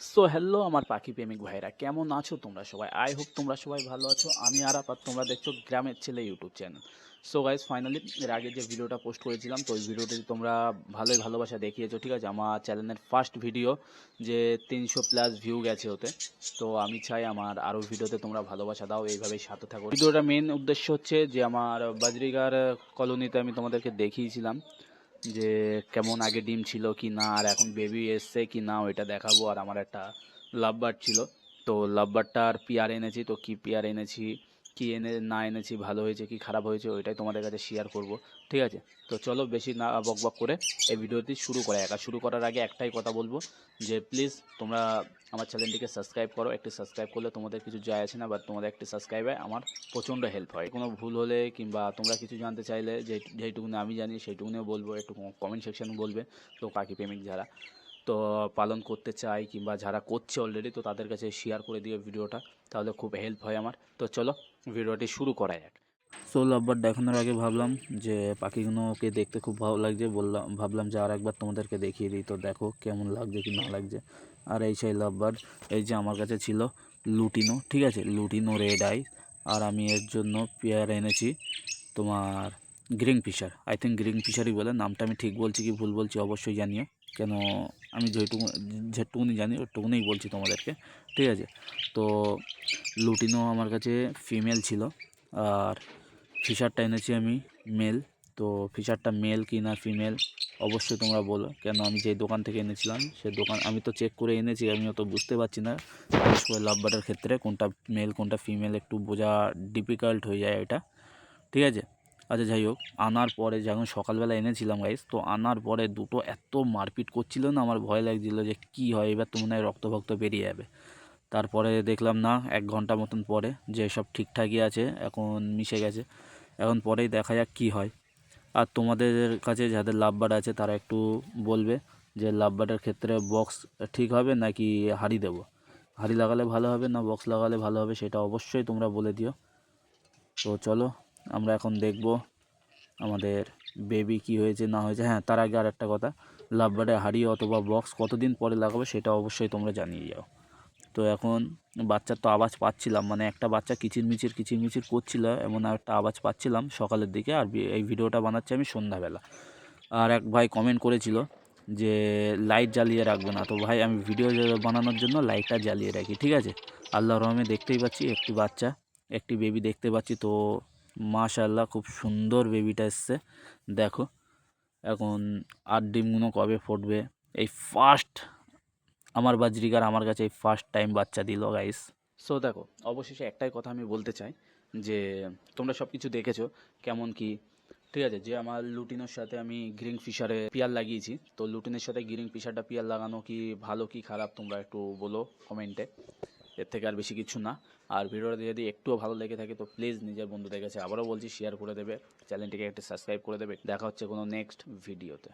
So hello আমার পাখি প্রেমিক ভাইরা, কেমন আছো তোমরা সবাই? আই হোপ তোমরা সবাই ভালো আছো। আমি আরাফাত, তোমরা দেখছো গ্রামের ছেলে YouTube channel. So guys finally এর আগে যে ভিডিওটা পোস্ট করেছিলাম, তো ওই ভিডিওটি তোমরা ভালোই ভালোবাসা দেখিয়েছো, ঠিক আছে। আমার চ্যানেলের ফার্স্ট ভিডিও যে 300+ ভিউ গেছে ওতে। তো আমি চাই আমার আরও ভিডিওতে তোমরা ভালোবাসা দাও, এইভাবেই সাথে থাকো। ভিডিওটার মেন উদ্দেশ্য হচ্ছে যে আমার বাজরিগার কলোনিতে আমি তোমাদেরকে দেখিয়েছিলাম যে কেমন আগে ডিম ছিল কি না, আর এখন বেবি এসছে কি না ওইটা দেখাবো। আর আমার একটা লাভ বার্ড ছিল, তো লাভ বার্ডটার পিয়ার এনেছি, তো কি পিয়ার এনেছি, কি এনে না এনেছি, ভালো হয়েছে কি খারাপ হয়েছে, ওইটাই তোমাদের কাছে শেয়ার করব, ঠিক আছে। তো চলো বেশি না বকবক করে এই ভিডিওটি শুরু করা যাক। আর শুরু করার আগে একটাই কথা বলবো যে প্লিজ তোমরা আমার চ্যানেলটিকে সাবস্ক্রাইব করো। একটি সাবস্ক্রাইব করলে তোমাদের কিছু যায় আসে না, বাট তোমাদের একটি সাবস্ক্রাইবে আমার প্রচণ্ড হেল্প হয়। কোনো ভুল হলে কিংবা তোমরা কিছু জানতে চাইলে যেইটুকুনি আমি জানি সেইটুকুনিও বলবো, একটু কমেন্ট সেকশানে বলবে। তো পাখি প্রেমিক যারা তো পালন করতে চাই কিংবা যারা করছে অলরেডি, তো তাদের কাছে শেয়ার করে দিও ভিডিওটা, তাহলে খুব হেল্প হয় আমার। তো চলো ভিডিওটি শুরু করা যাক। সো লাভবার দেখানোর আগে ভাবলাম যে পাখিগুলোকে দেখতে খুব ভালো লাগছে, ভাবলাম যে আর একবার তোমাদেরকে দেখিয়ে দিই, তো দেখো কেমন লাগছে কি না লাগছে। আর এই সেই লাভবার, এই যে আমার কাছে ছিল লুটিনো, ঠিক আছে, লুটিনো রেড আই। আর আমি এর জন্য পেয়ার এনেছি তোমার গ্রিং ফিশার, আই থিঙ্ক গ্রিং ফিশারই বলে নামটা। আমি ঠিক বলছি কি ভুল বলছি অবশ্যই জানিও, কেন আমি যেটুকুনি জানি ওটুকুনিই বলছি তোমাদেরকে, ঠিক আছে। তো লুটিনো আমার কাছে ফিমেল ছিল, আর ফিশারটা এনেছি আমি মেল। তো ফিশারটা মেল কি না ফিমেল অবশ্যই তোমরা বলো, কেন আমি যে দোকান থেকে এনেছিলাম সে দোকান আমি তো চেক করে এনেছি, আমি অত বুঝতে পারছি না। বিশেষ করে লাভ বার্ডের ক্ষেত্রে কোনটা মেল কোনটা ফিমেল একটু বোঝা ডিফিকাল্ট হয়ে যায় এটা, ঠিক আছে। আচ্ছা যাই হোক, আনার পরে যখন সকালবেলা এনেছিলাম গাইস, তো আনার পরে দুটো এত মারপিট করছিল না, আমার ভয় লাগছিল যে কি হয় এবার তো মনে হয় রক্ত ভক্ত বেরিয়ে যাবে। তারপরে দেখলাম না, 1 ঘন্টা মতন পরে যে সব ঠিকঠাকই আছে, এখন মিশে গেছে। এখন পরেই দেখা যাক কি হয়। আর তোমাদের কাছে যাদের লাভ বার্ড আছে তারা একটু বলবে যে লাভ বার্ডের ক্ষেত্রে বক্স ঠিক হবে নাকি হাঁড়ি দেবো, হাঁড়ি লাগালে ভালো হবে না বক্স লাগালে ভালো হবে, সেটা অবশ্যই তোমরা বলে দিও। তো চলো আমরা এখন দেখব আমাদের বেবি কি হয়েছে না হয়েছে। হ্যাঁ, তার আগে আর একটা কথা, লাভ বার্ডে হাঁড়ি অথবা বক্স কতদিন পরে লাগাবো সেটা অবশ্যই তোমরা জানিয়ে যাও। তো এখন বাচ্চার তো আওয়াজ পাচ্ছিলাম, মানে একটা বাচ্চা কিচিরমিচির করছিল, এমন একটা আওয়াজ পাচ্ছিলাম সকালের দিকে। আর এই ভিডিওটা বানাচ্ছি আমি সন্ধ্যাবেলা। আর এক ভাই কমেন্ট করেছিল যে লাইট জ্বালিয়ে রাখবে না, তো ভাই আমি ভিডিও বানানোর জন্য লাইটটা জ্বালিয়ে রাখি, ঠিক আছে। আল্লাহর রহমে দেখতেই পাচ্ছি একটি বাচ্চা, একটি বেবি দেখতে পাচ্ছি। তো মাশাআল্লাহ খুব সুন্দর বেবিটা এসছে, দেখো। এখন আর ডিমগুলো কবে ফুটবে, এই ফার্স্ট আমার বাজরিগার আমার কাছে এই ফার্স্ট টাইম বাচ্চা দিল গাইস। সো দেখো, অবশেষে একটাই কথা আমি বলতে চাই যে তোমরা সব কিছু দেখেছো কেমন কি, ঠিক আছে। যে আমার লুটিনের সাথে আমি গ্রিং ফিশারে পিয়ার লাগিয়েছি, তো লুটিনের সাথে গ্রিং ফিশারটা পিয়ার লাগানো কি ভালো কি খারাপ তোমরা একটু বলো কমেন্টে। এর থেকে আর বেশি কিছু না। আর ভিডিওটা যদি একটুও ভালো লেগে থাকে তো প্লিজ নিজের বন্ধুদের কাছে আবারও বলছি শেয়ার করে দেবে, চ্যানেলটিকে একটা সাবস্ক্রাইব করে দেবে। দেখা হচ্ছে কোনো নেক্সট ভিডিওতে।